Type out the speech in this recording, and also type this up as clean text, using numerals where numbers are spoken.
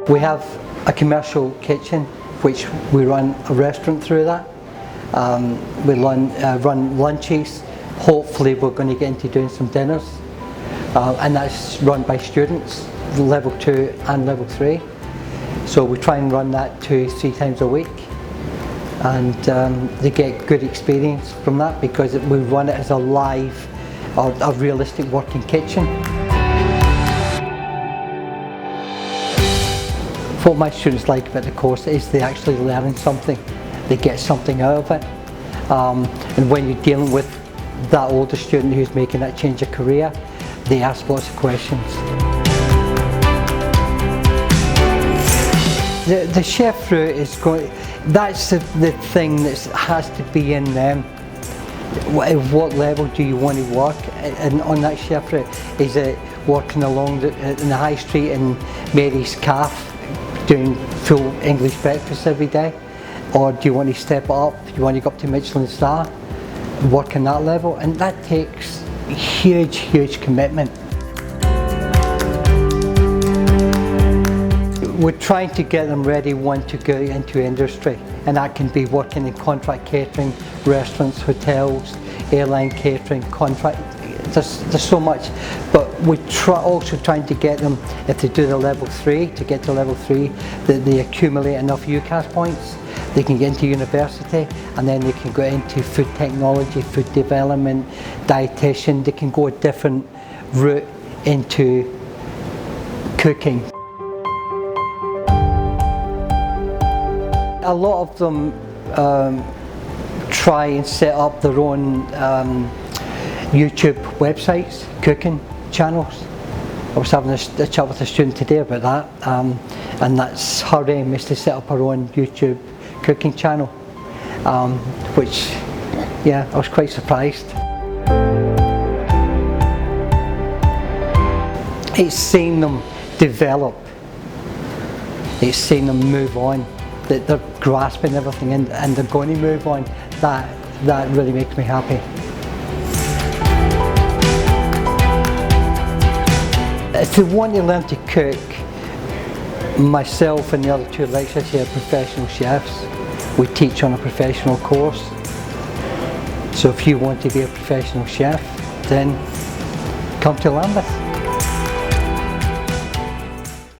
We have a commercial kitchen, which we run a restaurant through that. We run lunches. Hopefully we're going to get into doing some dinners. And that's run by students, level 2 and level 3. So we try and run that 2-3 times a week. And they get good experience from that because we run it as a live or a realistic working kitchen. What my students like about the course is they actually learn something, they get something out of it. And when you're dealing with that older student who's making that change of career, they ask lots of questions. The chef route is going, that's the thing that has to be in them. What level do you want to work? And on that chef route, is it working along in the high street in Mary's Cafe, doing full English breakfast every day? Or do you want to step up, you want to go up to Michelin star, work on that level? And that takes huge commitment. We're trying to get them ready, to go into industry, and that can be working in contract catering, restaurants, hotels, airline catering, contract. There's so much, but we're also trying to get them, if they do the level 3, to get to level 3, that they accumulate enough UCAS points, they can get into university, and then they can go into food technology, food development, dietitian. They can go a different route into cooking. A lot of them try and set up their own YouTube websites, cooking channels. I was having a chat with a student today about that, and that's her aim, is to set up her own YouTube cooking channel, which, yeah, I was quite surprised. It's seeing them develop, it's seeing them move on, that they're grasping everything and they're going to move on. That really makes me happy. If they want to learn to cook, myself and the other 2 lecturers here are professional chefs. We teach on a professional course. So if you want to be a professional chef, then come to Lambeth.